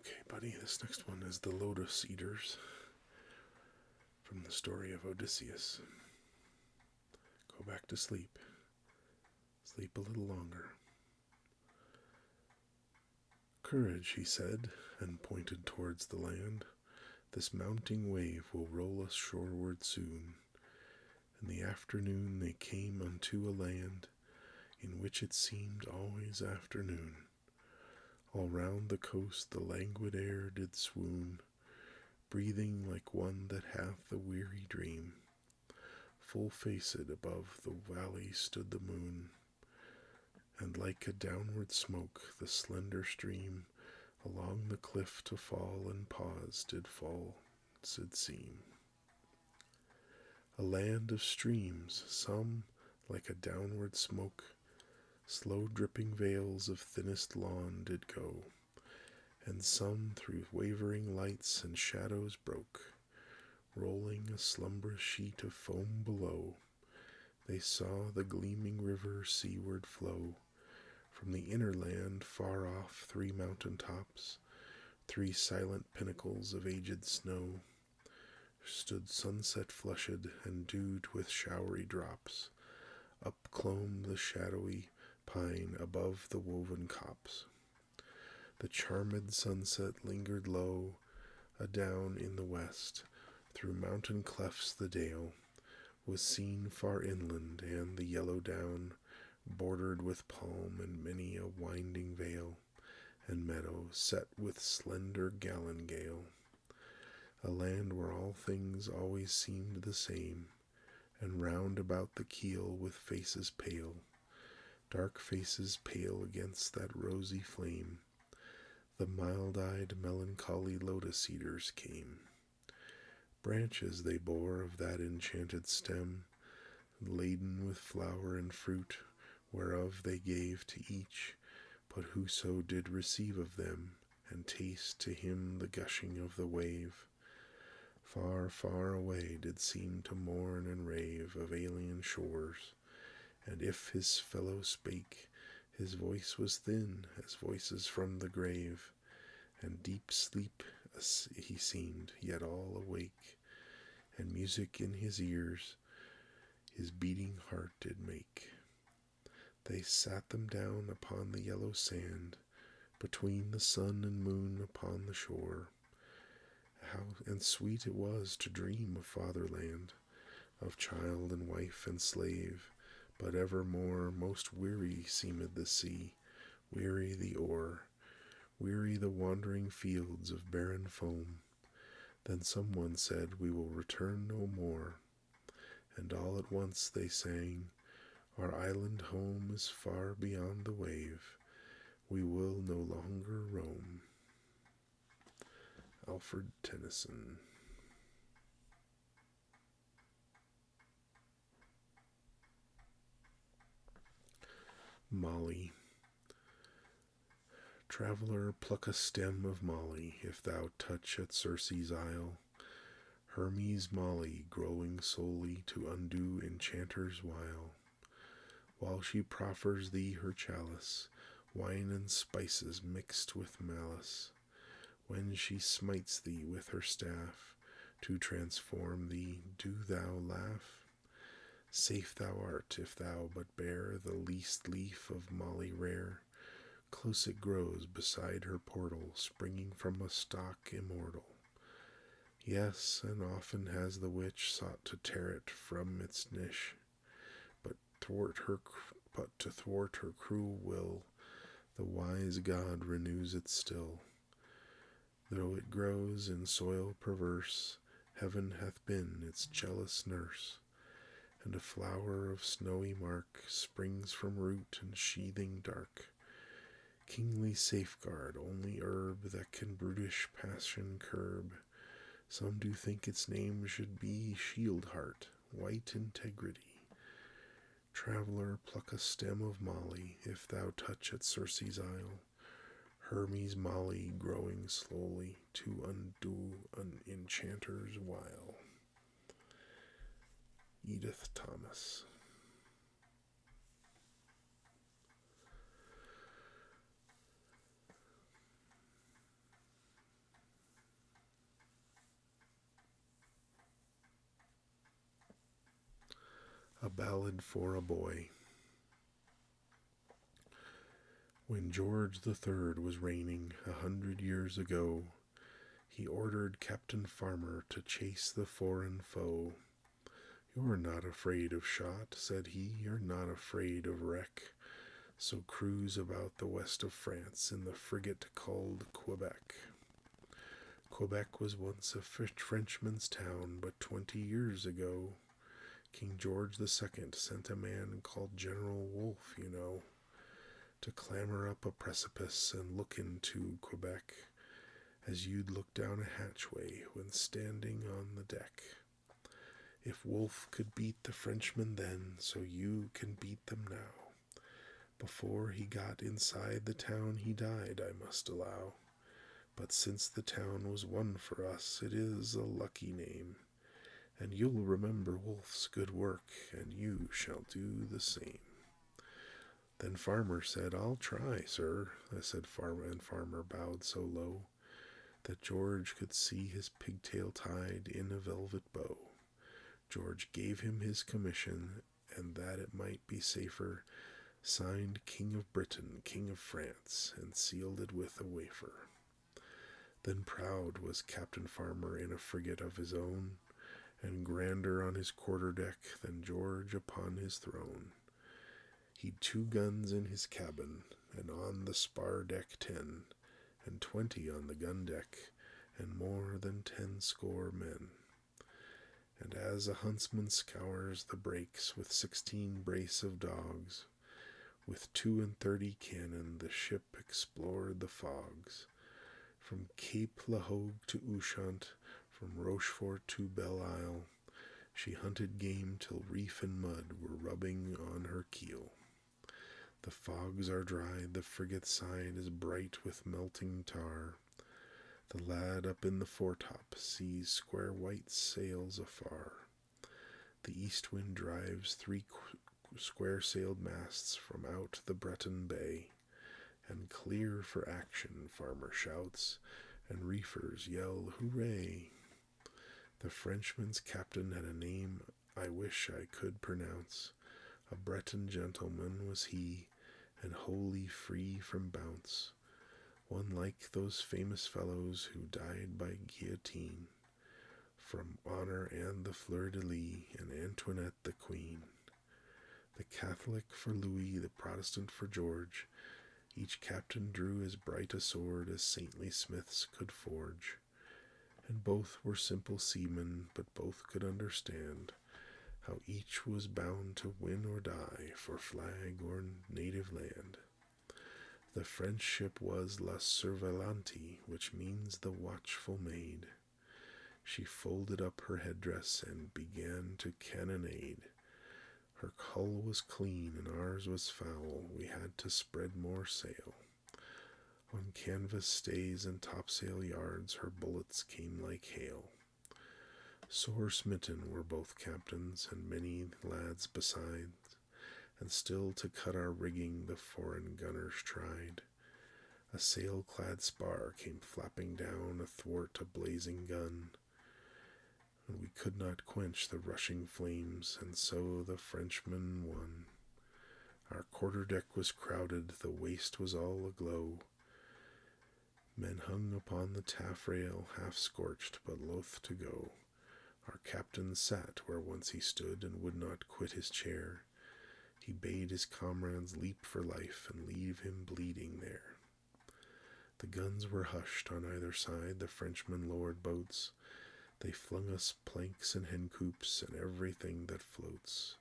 Okay, buddy, this next one is the Lotus Eaters from the story of Odysseus. Go back to sleep. Sleep a little longer. Courage, he said, and pointed towards the land. This mounting wave will roll us shoreward soon. In the afternoon they came unto a land in which it seemed always afternoon. All round the coast the languid air did swoon, breathing like one that hath a weary dream. Full faced above the valley stood the moon, and like a downward smoke the slender stream along the cliff to fall and pause did seem. A land of streams, some like a downward smoke, slow dripping veils of thinnest lawn did go, and some through wavering lights and shadows broke, rolling a slumbrous sheet of foam below. They saw the gleaming river seaward flow. From the inner land far off 3 mountain tops, 3 silent pinnacles of aged snow, stood sunset flushed and dewed with showery drops. Up clomb the shadowy pine above the woven copse. The charmed sunset lingered low adown in the west. Through mountain clefts the dale was seen far inland, and the yellow down, bordered with palm and many a winding vale and meadow set with slender galingale. A land where all things always seemed the same, and round about the keel with faces pale, dark faces pale against that rosy flame, the mild-eyed melancholy lotus eaters came. Branches they bore of that enchanted stem, laden with flower and fruit, whereof they gave to each but whoso did receive of them, and taste to him the gushing of the wave. Far, far away did seem to mourn and rave of alien shores, and if his fellow spake, his voice was thin as voices from the grave, and deep sleep he seemed, yet all awake, and music in his ears his beating heart did make. They sat them down upon the yellow sand, between the sun and moon upon the shore. How and sweet it was to dream of fatherland, of child and wife and slave, but evermore most weary seemed the sea, weary the oar, weary the wandering fields of barren foam. Then someone said, we will return no more, and all at once they sang, our island home is far beyond the wave, we will no longer roam. Alfred Tennyson. Molly. Traveller, pluck a stem of Molly, if thou touch at Circe's isle, Hermes' Molly, growing solely to undo enchanter's wile. While she proffers thee her chalice, wine and spices mixed with malice, when she smites thee with her staff, to transform thee, do thou laugh? Safe thou art if thou but bear the least leaf of Molly rare. Close it grows beside her portal, springing from a stock immortal. Yes, and often has the witch sought to tear it from its niche, but to thwart her cruel will, the wise God renews it still. Though it grows in soil perverse, heaven hath been its jealous nurse, and a flower of snowy mark springs from root and sheathing dark. Kingly safeguard, only herb that can brutish passion curb. Some do think its name should be Shieldheart, white integrity. Traveller, pluck a stem of Molly, if thou touch at Circe's isle, Hermes' Molly, growing slowly to undo an enchanter's wile. Edith Thomas. A Ballad for a Boy. When George III was reigning 100 years ago, he ordered Captain Farmer to chase the foreign foe. "You're not afraid of shot," said he, "you're not afraid of wreck, so cruise about the west of France in the frigate called Quebec." Quebec was once a Frenchman's town, but 20 years ago, King George II sent a man called General Wolfe, to clamber up a precipice and look into Quebec, as you'd look down a hatchway when standing on the deck. If Wolfe could beat the Frenchmen then, so you can beat them now. Before he got inside the town he died, I must allow. But since the town was won for us, it is a lucky name. And you'll remember Wolfe's good work, and you shall do the same. Then Farmer said, "I'll try, sir," said Farmer, and Farmer bowed so low that George could see his pigtail tied in a velvet bow. George gave him his commission, and that it might be safer, signed King of Britain, King of France, and sealed it with a wafer. Then proud was Captain Farmer in a frigate of his own, and grander on his quarter-deck than George upon his throne. He'd 2 guns in his cabin, and on the spar-deck 10, and 20 on the gun-deck, and more than 10 men. And as a huntsman scours the brakes with 16 brace of dogs, with 32 cannon the ship explored the fogs, from Cape La Hogue to Ushant, from Rochefort to Belle Isle. She hunted game till reef and mud were rubbing on her keel. The fogs are dried, the frigate's side is bright with melting tar. The lad up in the foretop sees square white sails afar. The east wind drives 3 square-sailed masts from out the Breton Bay, and clear for action Farmer shouts, and reefers yell hooray. The Frenchman's captain had a name I wish I could pronounce. A Breton gentleman was he, and wholly free from bounce, one like those famous fellows who died by guillotine, from honor and the fleur-de-lis, and Antoinette the Queen. The Catholic for Louis, the Protestant for George, each captain drew as bright a sword as saintly smiths could forge, and both were simple seamen, but both could understand how each was bound to win or die for flag or native land. The French ship was La Surveillante, which means the watchful maid. She folded up her headdress and began to cannonade. Her hull was clean and ours was foul, we had to spread more sail. On canvas stays and topsail yards her bullets came like hail. Sore smitten were both captains, and many lads besides, and still to cut our rigging the foreign gunners tried. A sail-clad spar came flapping down athwart a blazing gun, and we could not quench the rushing flames, and so the Frenchman won. Our quarter-deck was crowded, the waist was all aglow. Men hung upon the taffrail, half-scorched, but loath to go. Our captain sat where once he stood, and would not quit his chair. He bade his comrades leap for life, and leave him bleeding there. The guns were hushed on either side, the Frenchmen lowered boats. They flung us planks and hencoops, and everything that floats.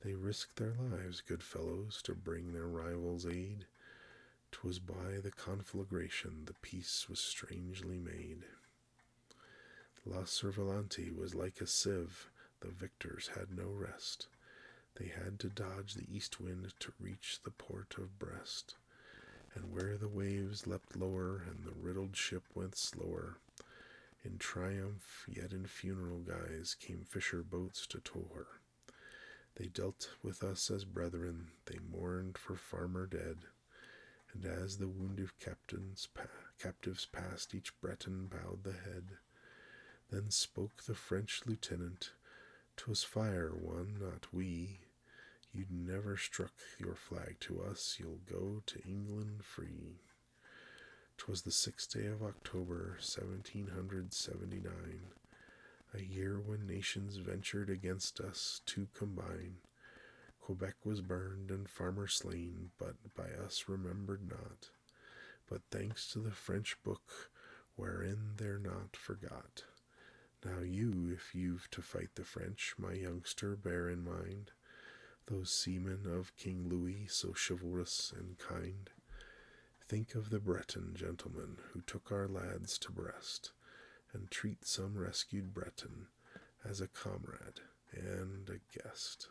They risked their lives, good fellows, to bring their rivals aid. 'Twas by the conflagration the peace was strangely made. La Surveillante was like a sieve, the victors had no rest. They had to dodge the east wind to reach the port of Brest. And where the waves leapt lower and the riddled ship went slower, in triumph, yet in funeral guise, came fisher boats to tow her. They dealt with us as brethren, they mourned for Farmer dead, and as the wounded captives passed, each Breton bowed the head. Then spoke the French lieutenant, 'Twas fire won, not we. You never struck your flag to us, you'll go to England free. 'Twas the 6th day of October, 1779, a year when nations ventured against us to combine. Quebec was burned and farmers slain, but by us remembered not. But thanks to the French book, wherein they're not forgot. Now you, if you've to fight the French, my youngster, bear in mind those seamen of King Louis, so chivalrous and kind. Think of the Breton gentlemen who took our lads to Brest, and treat some rescued Breton as a comrade and a guest.